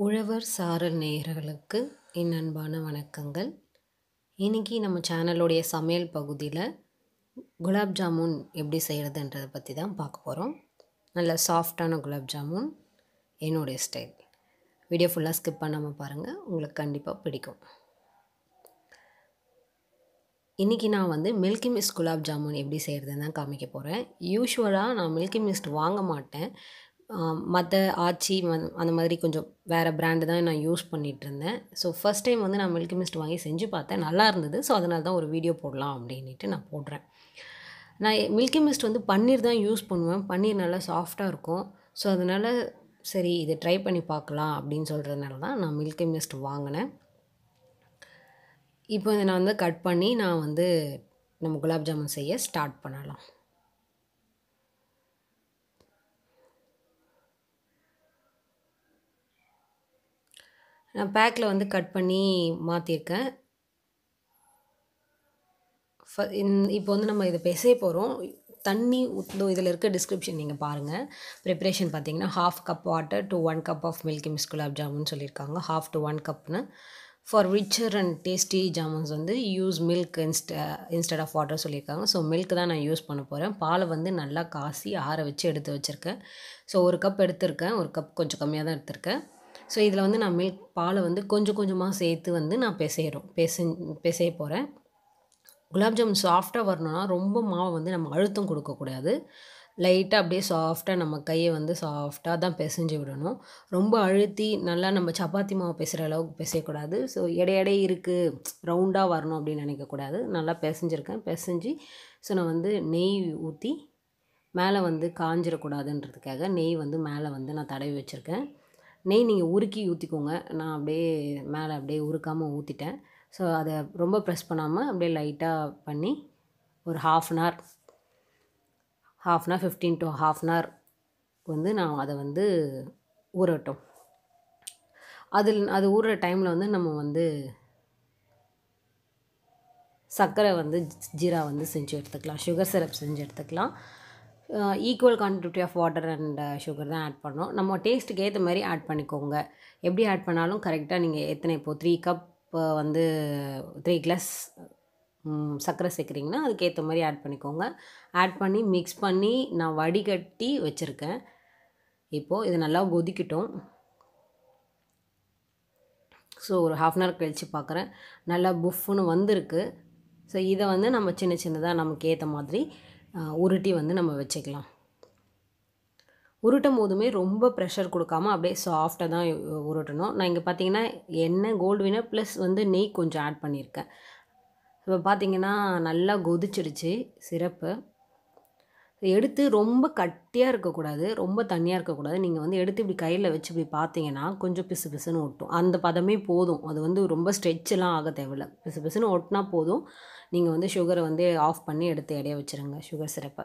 உழவர் சாரல் நேயர்களுக்கு என் அன்பான வணக்கங்கள். இன்றைக்கி நம்ம சேனலுடைய சமையல் பகுதியில் குலாப் ஜாமுன் எப்படி செய்கிறதுன்றதை பற்றி தான் பார்க்க போகிறோம். நல்ல சாஃப்டான குலாப் ஜாமுன் என்னுடைய ஸ்டைல். வீடியோ ஃபுல்லாக ஸ்கிப் பண்ணாமல் பாருங்கள், உங்களுக்கு கண்டிப்பாக பிடிக்கும். இன்றைக்கி நான் மில்கி மிஸ்ட் குலாப் ஜாமுன் எப்படி செய்கிறதுன்னு தான் காமிக்க போகிறேன். யூஷுவலாக நான் மில்கி மிஸ்ட் வாங்க மாட்டேன். மற்ற ஆச்சி அந்த மாதிரி கொஞ்சம் வேறு பிராண்டு தான் நான் யூஸ் பண்ணிகிட்ருந்தேன். ஸோ ஃபஸ்ட் டைம் நான் மில்கி மிஸ்ட் வாங்கி செஞ்சு பார்த்தேன், நல்லா இருந்தது. ஸோ அதனால தான் ஒரு வீடியோ போடலாம் அப்படின்ட்டு நான் போடுறேன். நான் மில்கி மிஸ்ட் பன்னீர் தான் யூஸ் பண்ணுவேன். பன்னீர் நல்லா சாஃப்டாக இருக்கும். ஸோ அதனால் சரி இதை ட்ரை பண்ணி பார்க்கலாம் அப்படின்னு சொல்கிறதுனால தான் நான் மில்கி மிஸ்ட் வாங்கினேன். இப்போ இதை நான் கட் பண்ணி நான் நம்ம குலாப் ஜாமுன் செய்ய ஸ்டார்ட் பண்ணலாம். நான் பேக்கில் கட் பண்ணி மாற்றிருக்கேன். இப்போ நம்ம இதை பிசைய போகிறோம். தண்ணி ஊற்றோ இதில் இருக்க டிஸ்கிரிப்ஷன் நீங்கள் பாருங்கள். ப்ரிப்ரேஷன் பார்த்தீங்கன்னா 1/2 cup water to 1 cup of Milky Mist gulab jamun சொல்லியிருக்காங்க. 1/2 to 1 கப்னு. For richer and tasty jamuns use milk instead of water சொல்லியிருக்காங்க. ஸோ மில்க் தான் நான் யூஸ் பண்ண போகிறேன். பாலை நல்லா காசி ஆற வச்சு எடுத்து வச்சுருக்கேன். ஸோ 1 கப் எடுத்திருக்கேன். 1 கப் கொஞ்சம் கம்மியாக தான் எடுத்திருக்கேன். ஸோ இதில் நான் பாலை கொஞ்சம் கொஞ்சமாக சேர்த்து நான் பிசைய போகிறேன். குலாப் ஜாமுன் சாஃப்டாக வரணும்னா ரொம்ப மாவை நம்ம அழுத்தம் கொடுக்கக்கூடாது. லைட்டாக அப்படியே சாஃப்டாக நம்ம கையை சாஃப்டாக தான் பிசைஞ்சு விடணும். ரொம்ப அழுத்தி நல்லா நம்ம சப்பாத்தி மாவு பிசைகிற அளவுக்கு பிசையக்கூடாது. ஸோ எடை இருக்குது, ரவுண்டாக வரணும் அப்படின்னு நினைக்கக்கூடாது. நல்லா பிசைஞ்சிருக்கேன். பிசைஞ்சு ஸோ நான் நெய் ஊற்றி மேலே காஞ்சிடக்கூடாதுன்றதுக்காக நெய் மேலே நான் தடவி வச்சுருக்கேன். நெய் நீங்கள் உருக்கி ஊற்றிக்கோங்க. நான் அப்படியே மேலே அப்படியே உருக்காமல் ஊற்றிட்டேன். ஸோ அதை ரொம்ப ப்ரெஸ் பண்ணாமல் அப்படியே லைட்டாக பண்ணி ஒரு 1/2 an hour 15 to ½ an hour நான் அதை ஊறட்டும். அது ஊறுற டைமில் நம்ம சர்க்கரை ஜீரா செஞ்சு எடுத்துக்கலாம். சுகர் சிரப் செஞ்சு எடுத்துக்கலாம். Equal quantity of water and sugar தான் ஆட் பண்ணோம். நம்ம டேஸ்ட்டுக்கு ஏற்ற மாதிரி ஆட் பண்ணிக்கோங்க. எப்படி ஆட் பண்ணாலும் கரெக்டாக நீங்கள் எத்தனை இப்போது 3 கப் 3 கிளாஸ் சர்க்கரை சேர்க்குறீங்கன்னா அதுக்கேற்ற மாதிரி ஆட் பண்ணிக்கோங்க. ஆட் பண்ணி மிக்ஸ் பண்ணி நான் வடிகட்டி வச்சுருக்கேன். இப்போது இது நல்லா கொதிக்கட்டும். ஸோ ஒரு 1/2 அன் ஹவர் கழித்து பார்க்குறேன். நல்லா புஃப்னு வந்திருக்கு. ஸோ இதை நம்ம சின்ன சின்னதாக நமக்கு ஏற்ற மாதிரி உருட்டி நம்ம வச்சுக்கலாம். உருட்டும் போதுமே ரொம்ப ப்ரெஷர் கொடுக்காமல் அப்படியே சாஃப்டாக தான் உருட்டணும். நான் இங்கே பார்த்தீங்கன்னா எண்ணெய் கோல்டு வினர் ப்ளஸ் நெய் கொஞ்சம் ஆட் பண்ணியிருக்கேன். இப்போ பார்த்தீங்கன்னா நல்லா கொதிச்சிடுச்சு சிரப்பு. எடுத்து ரொம்ப கட்டியாக இருக்கக்கூடாது, ரொம்ப தண்ணியாக இருக்கக்கூடாது. நீங்கள் எடுத்து இப்படி கையில் வச்சு இப்படி பார்த்தீங்கன்னா கொஞ்சம் பிசு பிசுன்னு ஒட்டும். அந்த பதமே போதும். அது ரொம்ப ஸ்ட்ரெச்செலாம் ஆக தேவையில்லை. பிசு பிசுன்னு ஒட்டினா போதும். நீங்கள் சுகரை ஆஃப் பண்ணி எடுத்து இடைய வச்சுருங்க சுகர் சிரப்பை.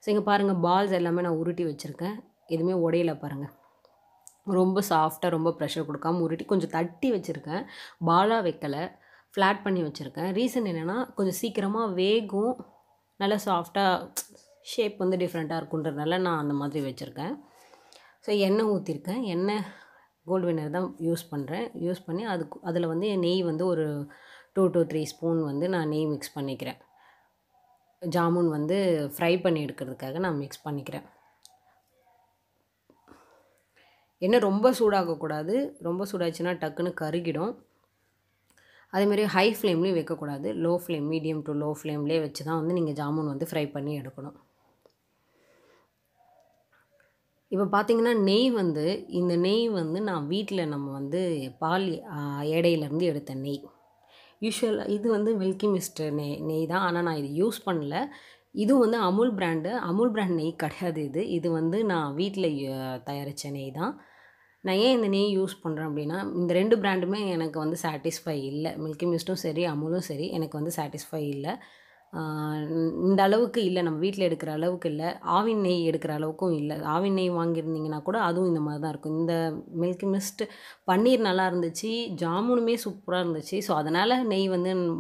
ஸோ இங்கே பாருங்கள் பால்ஸ் எல்லாமே நான் உருட்டி வச்சுருக்கேன். எதுவுமே உடையில பாருங்கள். ரொம்ப சாஃப்டாக ரொம்ப ப்ரெஷர் கொடுக்காமல் உருட்டி கொஞ்சம் தட்டி வச்சுருக்கேன். பாலாக வைக்கலை, ஃப்ளாட் பண்ணி வச்சுருக்கேன். ரீசன் என்னென்னா கொஞ்சம் சீக்கிரமாக வேகும், நல்லா சாஃப்டாக ஷேப் டிஃப்ரெண்ட்டாக இருக்குன்றதுனால நான் அந்த மாதிரி வச்சுருக்கேன். ஸோ எண்ணெய் ஊற்றிருக்கேன். எண்ணெய் கோல்டு வினர் தான் யூஸ் பண்ணுறேன். யூஸ் பண்ணி அதில் நெய் ஒரு 2 to 3 ஸ்பூன் நான் நெய் மிக்ஸ் பண்ணிக்கிறேன். ஜாமுன் ஃப்ரை பண்ணி எடுக்கிறதுக்காக நான் மிக்ஸ் பண்ணிக்கிறேன். எண்ணெய் ரொம்ப சூடாகக்கூடாது. ரொம்ப சூடாச்சுன்னா டக்குன்னு கருகிடும். அதேமாதிரி ஹை ஃப்ளேம்லேயும் வைக்கக்கூடாது. Low flame, medium to low ஃப்ளேம்லேயே வச்சு தான் நீங்கள் ஜாமுன் ஃப்ரை பண்ணி எடுக்கணும். இப்போ பார்த்தீங்கன்னா நெய் இந்த நெய் நான் வீட்டில் நம்ம பால் ஏடையிலேருந்து எடுத்த நெய். யூஷுவலாக இது மில்கி மிஸ்ட் நெய் தான். ஆனால் நான் இது யூஸ் பண்ணல. இதுவும் அமுல் பிராண்டு. அமுல் பிராண்ட் நெய் கிடையாது இது. இது நான் வீட்டில் தயாரித்த நெய் தான். நான் ஏன் இந்த நெய் யூஸ் பண்ணுறேன் அப்படின்னா, இந்த 2 பிராண்டுமே எனக்கு சாட்டிஸ்ஃபை இல்லை. மில்கி மிஸ்ட்டும் சரி, அமுலும் சரி எனக்கு சாட்டிஸ்ஃபை இல்லை. இந்த அளவுக்கு இல்லை, நம்ம வீட்டில் எடுக்கிற அளவுக்கு இல்லை. ஆவின் நெய் எடுக்கிற அளவுக்கும் இல்லை. ஆவின் நெய் வாங்கியிருந்தீங்கன்னா கூட அதுவும் இந்த மாதிரி தான் இருக்கும். இந்த மில்கி மிஸ்ட் பன்னீர் நல்லா இருந்துச்சு, ஜாமுனுமே சூப்பராக இருந்துச்சு. ஸோ அதனால் நெய்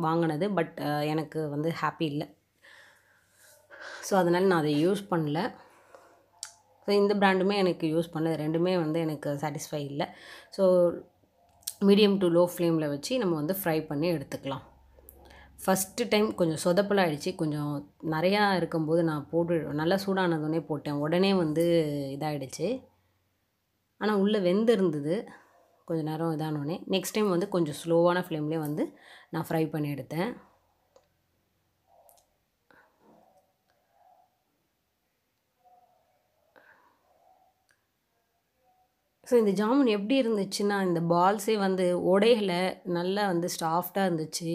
வாங்கினது. பட் எனக்கு ஹாப்பி இல்லை. ஸோ அதனால் நான் அதை யூஸ் பண்ணல. ஸோ இந்த பிராண்டுமே எனக்கு யூஸ் பண்ணது ரெண்டுமே வந்து எனக்கு சாட்டிஸ்ஃபை இல்லை. ஸோ மீடியம் டு லோ ஃப்ளேமில் வச்சு நம்ம வந்து ஃப்ரை பண்ணி எடுத்துக்கலாம். ஃபஸ்ட்டு டைம் கொஞ்சம் சொதப்பலாகிடுச்சு. கொஞ்சம் நிறையா இருக்கும்போது நான் போட்டு நல்லா சூடானதுடனே போட்டேன். உடனே வந்து இதாகிடுச்சு. ஆனால் உள்ளே வெந்திருந்தது. கொஞ்சம் நேரம் இதானோடனே நெக்ஸ்ட் டைம் வந்து கொஞ்சம் ஸ்லோவான ஃப்ளேம்லேயே வந்து நான் ஃப்ரை பண்ணி எடுத்தேன். ஸோ இந்த ஜாமுன் எப்படி இருந்துச்சுன்னா, இந்த பால்ஸே வந்து உடையல, நல்லா வந்து சாஃப்டாக இருந்துச்சு.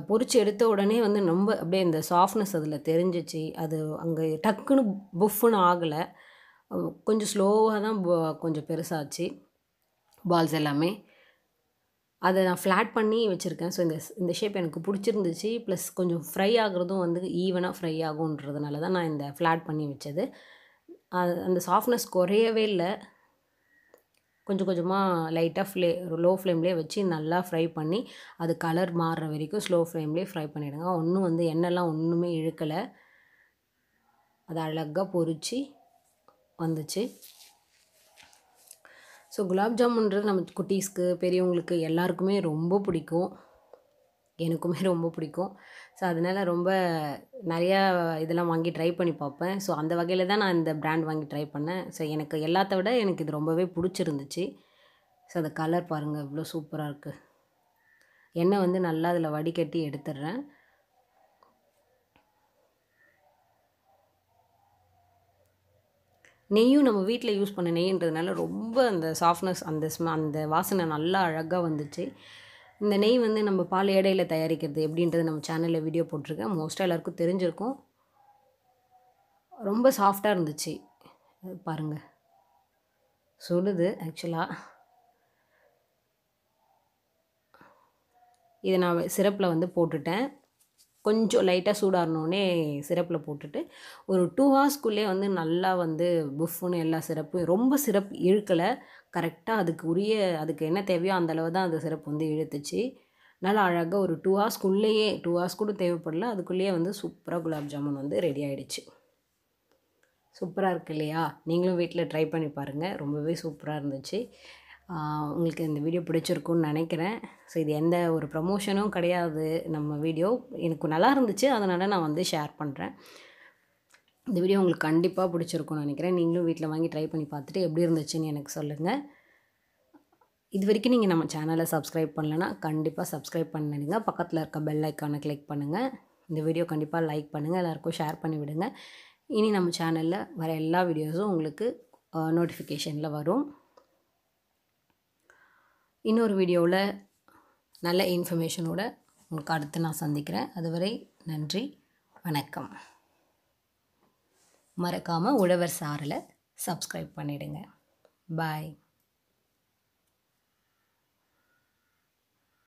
பொரிச்சு எடுத்த உடனே வந்து ரொம்ப அப்படியே இந்த சாஃப்ட்னஸ் அதில் தெரிஞ்சிச்சு. அது அங்கே டக்குன்னு புஃப்னு ஆகலை. கொஞ்சம் ஸ்லோவாக தான் கொஞ்சம் பெருசாச்சு பால்ஸ் எல்லாமே. அதை நான் ஃப்ளாட் பண்ணி வச்சுருக்கேன். ஸோ இந்த ஷேப் எனக்கு பிடிச்சிருந்துச்சு. ப்ளஸ் கொஞ்சம் ஃப்ரை ஆகுறதும் வந்து ஈவனாக ஃப்ரை ஆகுன்றதுனால தான் நான் இந்த ஃப்ளாட் பண்ணி வச்சது. அந்த சாஃப்ட்னஸ் குறையவே இல்லை. கொஞ்சம் கொஞ்சமாக லைட்டாக லோ ஃப்ளேம்லேயே வச்சு நல்லா ஃப்ரை பண்ணி அது கலர் மாறுற வரைக்கும் ஸ்லோ ஃப்ளேம்லேயே ஃப்ரை பண்ணிவிடுங்க. ஒன்றும் வந்து எண்ணெய்லாம் ஒன்றுமே இழுக்கலை. அது அழகாக பொரிச்சு வந்துச்சு. ஸோ குலாப் ஜாமுன்றது நம்ம குட்டீஸ்க்கு, பெரியவங்களுக்கு எல்லாருக்குமே ரொம்ப பிடிக்கும். எனக்குமே ரொம்ப பிடிக்கும். ஸோ அதனால் ரொம்ப நிறையா இதெல்லாம் வாங்கி ட்ரை பண்ணி பார்ப்பேன். ஸோ அந்த வகையில் தான் நான் இந்த பிராண்ட் வாங்கி ட்ரை பண்ணேன். ஸோ எனக்கு எல்லாத்த விட எனக்கு இது ரொம்பவே பிடிச்சிருந்துச்சு. ஸோ அந்த கலர் பாருங்கள் எவ்வளோ சூப்பராக இருக்குது. எண்ணெய் வந்து நல்லா அதில் வடிகட்டி எடுத்துடுறேன். நெய்யும் நம்ம வீட்டில் யூஸ் பண்ண நெய்ன்றதுனால ரொம்ப அந்த சாஃப்ட்னஸ் அந்த வாசனை நல்லா அழகாக வந்துச்சு. இந்த நெய் வந்து நம்ம பால் ஏடையில் தயாரிக்கிறது எப்படின்றது நம்ம சேனலில் வீடியோ போட்டிருக்கேன். மோஸ்ட்டாக எல்லாருக்கும் தெரிஞ்சிருக்கும். ரொம்ப சாஃப்டாக இருந்துச்சு. பாருங்கள் சுடுது ஆக்சுவலாக. இதை நான் சிரப்பில் வந்து போட்டுட்டேன். கொஞ்சம் லைட்டாக சூடாறினோடனே சிரப்பில் போட்டுட்டு ஒரு 2 ஹவர்ஸ்க்குள்ளே வந்து நல்லா வந்து புஃப்னு எல்லா சிரப்பும் ரொம்ப சிரப் இழுக்கலை. கரெக்டாக அதுக்கு என்ன தேவையோ அந்தளவு தான் அந்த சிரப் வந்து இழுத்துச்சு. நல்லா அழகாக ஒரு 2 ஹவர்ஸ்க்குள்ளேயே 2 ஹவர்ஸ் கூட தேவைப்படல. அதுக்குள்ளேயே வந்து சூப்பராக குலாப் ஜாமுன் வந்து ரெடி ஆகிடுச்சு. சூப்பராக இருக்குது இல்லையா? நீங்களும் வீட்டில் ட்ரை பண்ணி பாருங்கள். ரொம்பவே சூப்பராக இருந்துச்சு. உங்களுக்கு இந்த வீடியோ பிடிச்சிருக்குன்னு நினைக்கிறேன். ஸோ இது எந்த ஒரு ப்ரமோஷனும் கிடையாது. நம்ம வீடியோ எனக்கு நல்லா இருந்துச்சு. அதனால் நான் வந்து ஷேர் பண்ணுறேன். இந்த வீடியோ உங்களுக்கு கண்டிப்பாக பிடிச்சிருக்குன்னு நினைக்கிறேன். நீங்களும் வீட்டில் வாங்கி ட்ரை பண்ணி பார்த்துட்டு எப்படி இருந்துச்சுன்னு எனக்கு சொல்லுங்கள். இது வரைக்கும் நீங்கள் நம்ம சேனலை சப்ஸ்கிரைப் பண்ணலைன்னா கண்டிப்பாக சப்ஸ்கிரைப் பண்ணிடுங்க. பக்கத்தில் இருக்க பெல் ஐக்கானை கிளிக் பண்ணுங்கள். இந்த வீடியோ கண்டிப்பாக லைக் பண்ணுங்கள். எல்லாேருக்கும் ஷேர் பண்ணி விடுங்க. இனி நம்ம சேனலில் வர எல்லா வீடியோஸும் உங்களுக்கு நோட்டிஃபிகேஷனில் வரும். இன்னொரு வீடியோவில் நல்ல இன்ஃபர்மேஷனோட உங்களுக்கு அடுத்து நான் சந்திக்கிறேன். அதுவரை நன்றி, வணக்கம். மறக்காமல் உழவர் சாரலை சப்ஸ்கிரைப் பண்ணிவிடுங்க. பாய்.